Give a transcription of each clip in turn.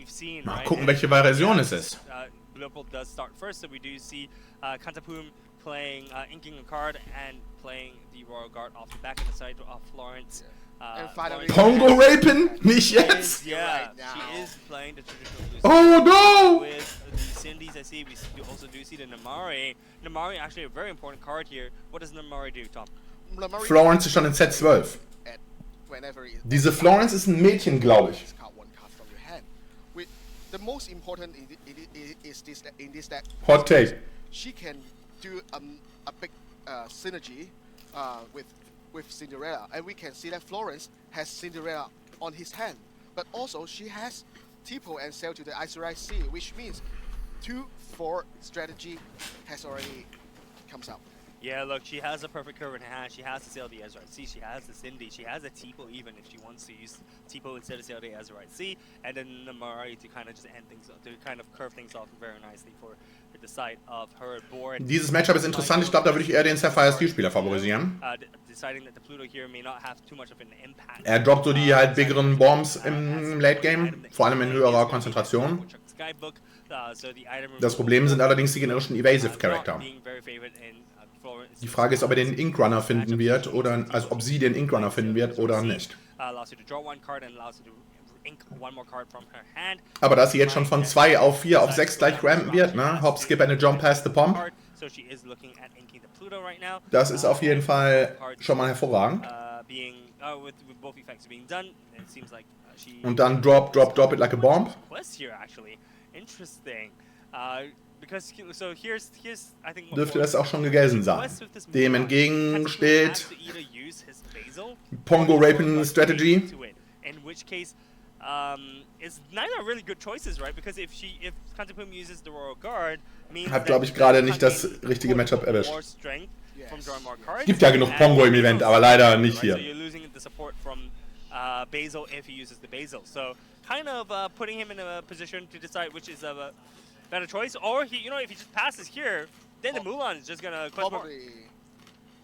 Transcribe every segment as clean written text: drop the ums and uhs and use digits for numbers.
we've seen. Mal Right? gucken, welche Version es ist. Leopold does start first, so we do see Kantapoom playing, inking a card and playing the Royal Guard off the back of the side of Florence. And finally, Pongorapin? Nicht jetzt! Yeah, Right now. she is playing the traditional blue Oh no! with the Cindy's. I see. We also do see the Namari. Namari actually a very important card here. What does Namari do, Tom? Florence ist schon in Set 12. Diese Florence ist ein Mädchen, glaube ich. The most important is this in this deck. Hot take. She can do a big synergy with Cinderella, and we can see that Florence has Cinderella on his hand, but also she has Tipo and Sail to the Iceberg Sea, which means 2-4 strategy has already comes up. Yeah, look, she has a perfect curve in her hand. She has to sail the Azurite Sea. She has the Cindy. She has a Tipo even if she wants to use Tipo instead of sail the Azurite Sea. And then Namari to kind of just end things, to kind of curve things off very nicely for the side of her board. Dieses Matchup ist interessant. Ich glaube, da würde ich eher den Sapphire Steel-Spieler favorisieren. Deciding that the Pluto here may not have too much of an impact. Er droppt so die halt biggeren Bombs im Late Game, vor allem in höherer Konzentration. Das Problem sind allerdings die generischen Evasive Charakter. Die Frage ist, ob er den Inkrunner finden wird oder also ob sie den Inkrunner finden wird oder nicht. Aber dass sie jetzt schon von 2 auf 4 auf 6 gleich rampen wird, ne? Hop, skip and a jump past the pomp. Das ist auf jeden Fall schon mal hervorragend. Und dann drop it like a bomb. Dürfte das auch schon gegessen sein. Dem entgegen steht Pongorapin Strategy. Hat, glaube ich, gerade nicht das richtige Matchup erwischt. Gibt ja genug Pongo im Event, aber leider nicht hier. Basil if he uses the Basil. So kind of putting him in a position to decide which is a better choice. Or he, you know, if he just passes here, then the Mulan is just gonna quest probably.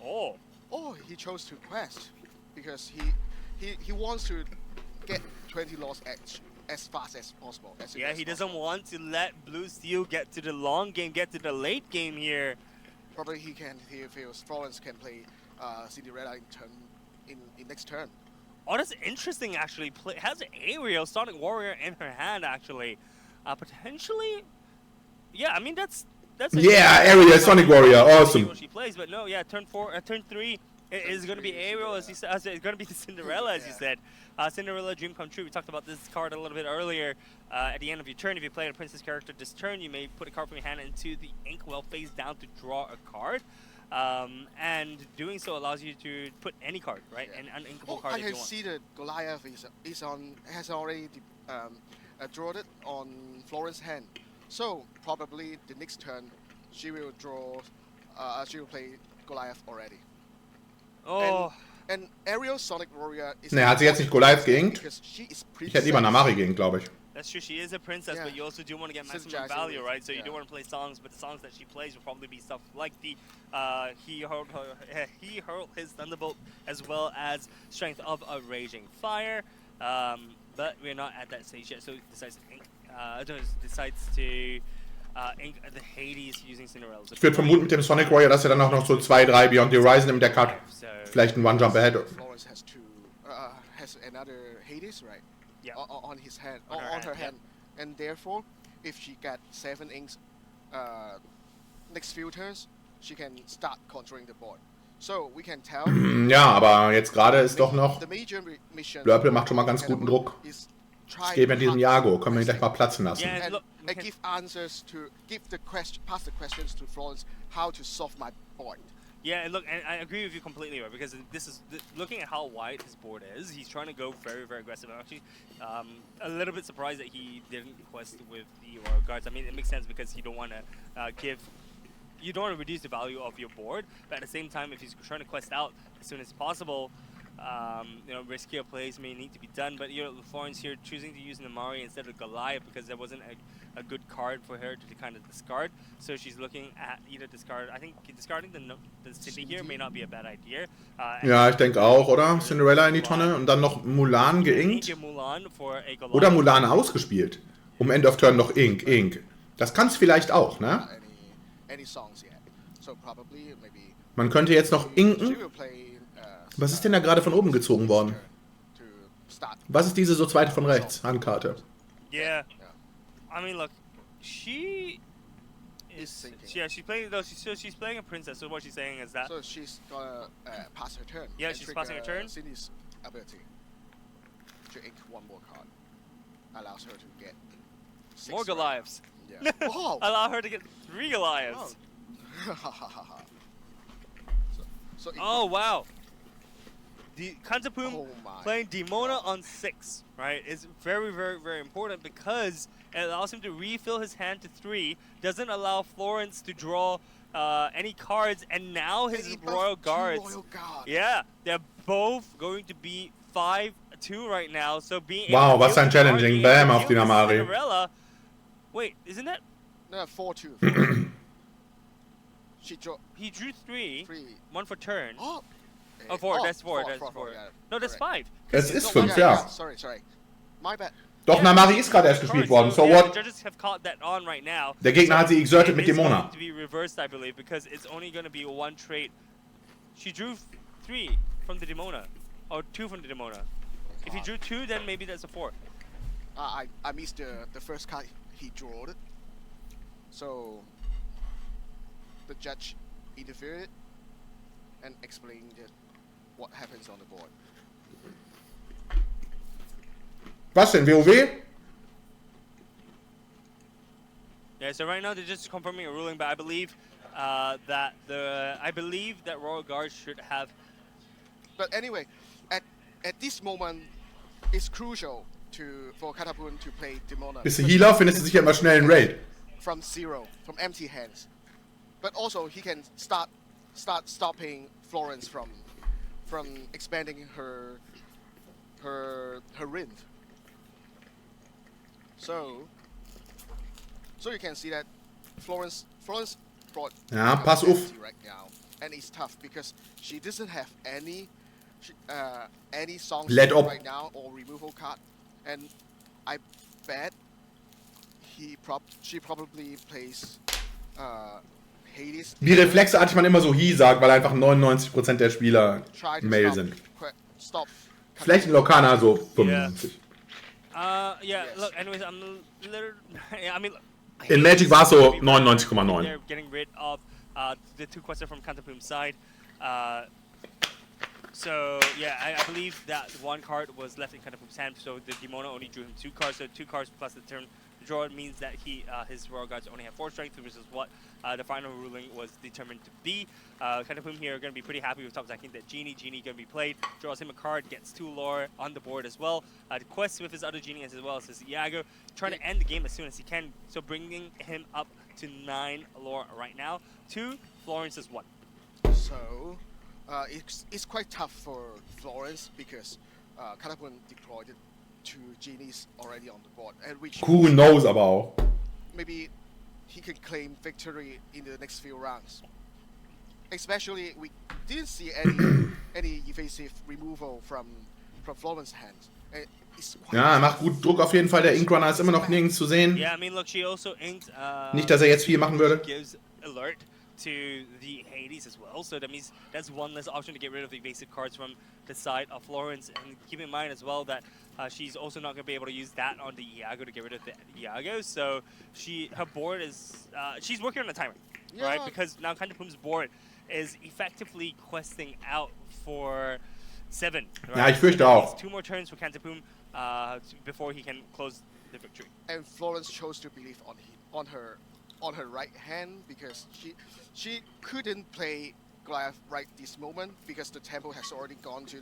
More. Oh, he chose to quest because he wants to get 20 lost as fast as possible. Yeah, he doesn't want to let Blue Steel get to the long game, get to the late game here. Probably he feels Florence can play Cinderella in next turn. Oh, that's interesting actually. Has an Aerial Sonic Warrior in her hand actually. Potentially, yeah. I mean that's. Yeah, Aerial Sonic Warrior, awesome. What she plays, but no, yeah. Turn 3 is going to be Aerial as you said. It's going to be the Cinderella as you said. Cinderella Dream Come True. We talked about this card a little bit earlier. At the end of your turn, if you play a princess character this turn, you may put a card from your hand into the Inkwell face down to draw a card. And doing so allows you to put any card, right? Yeah. An uninkable card I if you can want. see that Goliath has already drawn it on Florence's hand. So probably the next turn she will play Goliath already. Oh. And Aerial Sonic Warrior is. Ne, hat sie jetzt nicht Goliath geinkt? Ich hätte lieber Namari geinkt, glaube ich. That's true, she is a princess, but you also do want to get maximum value, right? So you do want to play songs, but the songs that she plays will probably be stuff like the he hurled his Thunderbolt, as well as Strength of a Raging Fire. But we're not at that stage yet, so it decides to ink the Hades using Cinderella. Ich würde vermuten mit dem Sonic Warrior, dass er dann auch noch so 2, 3 Beyond the Horizon im Deck hat. Vielleicht ein One-Jump Ahead. Florence has another Hades, right? Yeah. On his hand, on her hand, and therefore, if she got 7 inks next few turns, she can start controlling the board. So we can tell. Ja, aber jetzt gerade ist doch noch. Blurple macht schon mal ganz guten Druck. Es geht mit diesem Jago, können wir ihn gleich mal platzen lassen. And give answers to pass the questions to Florence how to solve my board. Yeah, and look, and I agree with you completely, right? Because this is looking at how wide his board is. He's trying to go very, very aggressive. I'm actually a little bit surprised that he didn't quest with the Royal Guards. I mean, it makes sense because you don't want to you don't want to reduce the value of your board, but at the same time, if he's trying to quest out as soon as possible, you know, riskier plays may need to be done. But you know, Florence here choosing to use Namari instead of Goliath because there wasn't a good card for her to kind of discard. So she's looking at either discard. I think discarding the City here may not be a bad idea. Ja, ich denke auch, oder? Cinderella in die Tonne und dann noch Mulan geinkt. Oder Mulan ausgespielt. Um End of Turn noch Ink. Das kann's vielleicht auch, ne? Man könnte jetzt noch inken. Was ist denn da gerade von oben gezogen worden? Was ist diese so zweite von rechts? Handkarte. Yeah. I mean, look, she's playing she's playing a princess. So what she's saying is that. So she's gonna pass her turn. Yeah, she's passing her turn. Cindy's ability to ink one more card allows her to get more Goliaths. Yeah. Oh. Allow her to get 3 Goliaths. Oh wow. The Kantapoom playing Demona on 6, right, is very, very, very important because it allows him to refill his hand to 3, doesn't allow Florence to draw any cards, and now his Royal Guards, yeah, they're both going to be 5-2 right now, so being wow, was ein Challenging, bam, auf Dynamari. Wait, isn't that? No, 4-2. He drew 3, 1 for turn. Oh. Oh, 4, that's 4, that's 4. Yeah. No, that's 5. Es ist 5, ja. Sorry. My bad. Doch, Namari ist gerade erst gespielt worden, so what? Der Gegner hat sie exerted mit Demona. To be reversed, I believe, because it's only going to be 1 trait. She drew 3 from the Demona, or 2 from the Demona. If he drew 2, then maybe that's a 4. I missed the first card he drew, so the judge interfered and explained what happens on the board. Was denn, WoW? Yeah, so right now they're just confirming a ruling, but I believe that Royal Guards should have. But anyway, at this moment, it's crucial for Kantapoom to play Demona. Bist du Healer, findest du sicher immer schnell einen Raid. From empty hands. But also he can start stopping Florence from expanding her Runde. So you can see that Florence brought pass auf. right now, and it's tough because she doesn't have any songs right now or removal card, and I bet she probably plays Hades. Wie reflexartig man immer so He sagt, weil einfach 99% der Spieler Male sind. Vielleicht ein Lokana so 95. Look, anyways, in Magic war es so 99,9. They're getting rid of the 2 quests from Kantapoom's side. So yeah, I believe that 1 card was left in Kantapoom's hand, so the Demona only drew him 2 cards, so 2 cards plus the turn draw means that his Royal Guards only have 4 strength, which is what the final ruling was determined to be. Kantapoom here are going to be pretty happy with top decking that Genie going to be played, draws him a card, gets 2 lore on the board as well. The quest with his other Genie as well as his Iago, trying to end the game as soon as he can, so bringing him up to 9 lore right now. 2, Florence is 1. So it's quite tough for Florence because Kantapoom deployed 2 Genies already on the board, and which Who knows aber auch. Maybe he can claim victory in the next few rounds. Especially, we didn't see any evasive removal from Florence's hands. Ja, er macht gut Druck auf jeden Fall. Der Inkrunner ist immer noch nirgends zu sehen. Yeah, I mean, look, she also inked, nicht, dass er jetzt viel machen würde. Gives alert to the Hades as well, so that means that's 1 less option to get rid of the evasive cards from the side of Florence. And keep in mind as well that she's also not going to be able to use that on the Iago to get rid of the Iago. So her board is she's working on a timer, right? Because now Kantapoom's board is effectively questing out for 7. Right? Ja, ich fürchte auch. 2 more turns for Kantapoom before he can close the victory. And Florence chose to believe on her right hand because she couldn't play Goliath right this moment because the tempo has already gone to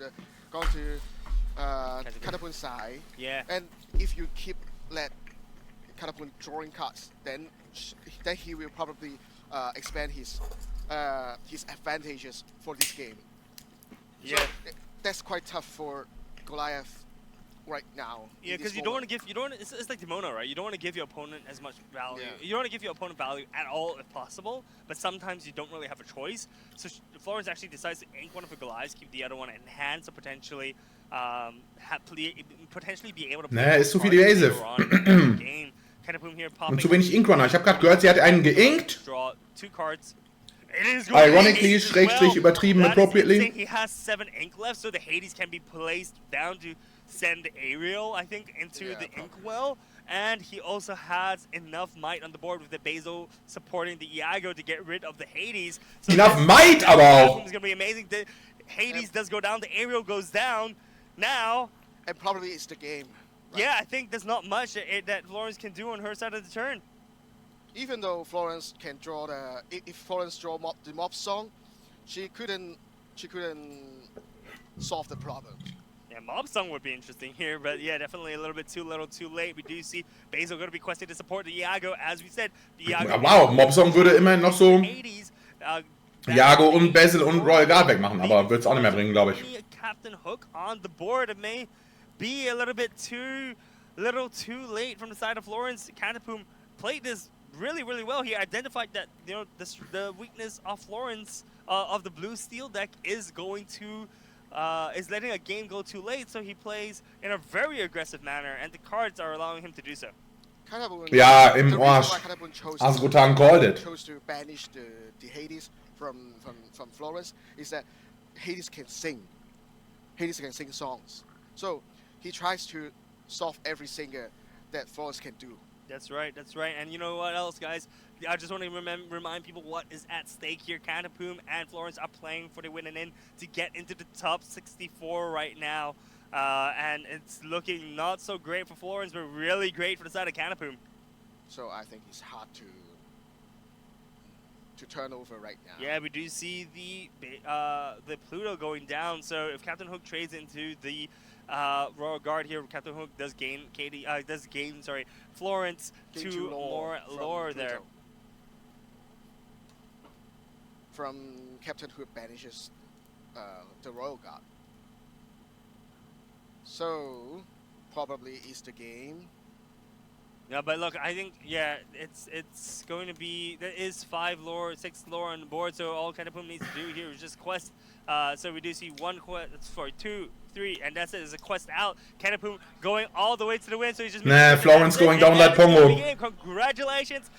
Kantapoom's side. Yeah. And if you let Kantapoom drawing cards, then he will probably expand his advantages for this game. Yeah. So that's quite tough for Goliath right now. Yeah, because you don't want to give, it's like Demona, right? You don't want to give your opponent as much value. Yeah. You don't want to give your opponent value at all if possible, but sometimes you don't really have a choice. So Florence actually decides to ink one of the Goliaths, keep the other one in hand, so potentially be able to play ist zu viel evasive. game. Kantapoom here Und popping. zu wenig Inkrunner. Ich habe gerade gehört, sie hat einen geinkt. Draw 2 cards. It is Ironically, schrägstrich übertrieben, appropriately. He has 7 ink left, so the Hades can be placed down to send Ariel, I think, into the ink well. And he also has enough might on the board with the Basil supporting the Iago to get rid of the Hades. So Enough might, aber auch. It's gonna be amazing. The Hades does go down, the Ariel goes down. Now, and probably it's the game. Right? Yeah, I think there's not much that Florence can do on her side of the turn. Even though Florence can draw if Florence draw the mob song, she couldn't solve the problem. Yeah, mob song would be interesting here, but yeah, definitely a little bit too little, too late. We do see Basil going to be questing to support the Iago, as we said. The Iago wow, Mob Song würde immerhin noch so Iago und Basil und Royal Guard wegmachen, aber wird es auch nicht mehr bringen, glaube ich. Captain Hook on the board. It may be a little bit too late from the side of Florence. Kantapoom played this really well. He identified that the weakness of Florence of the blue steel deck is going to is letting a game go too late, so he plays in a very aggressive manner, and the cards are allowing him to do so. Ja, im Arsch. Asgotan called it. Chose to banish the Hades from Florence is that Hades can sing. Hades can sing songs. So he tries to solve every singer that Florence can do. That's right. And you know what else, guys? I just want to remind people what is at stake here. Kantapoom and Florence are playing for the win and in to get into the top 64 right now. And it's looking not so great for Florence, but really great for the side of Kantapoom. So I think it's hard to turn over right now. Yeah, we do see the Pluto going down. So if Captain Hook trades into the Royal Guard here, Captain Hook does gain Florence to more lore there. From Captain Hook banishes the Royal Guard. So probably is the game. Yeah, but look, I think it's going to be there is 5 lore, 6 lore on the board. So all Kantapoom needs to do here is just quest. So we do see 1 quest, sorry, 2, 3, and that's it. There's a quest out. Kantapoom going all the way to the win. So he's just Florence going down like Pongo. Congratulations.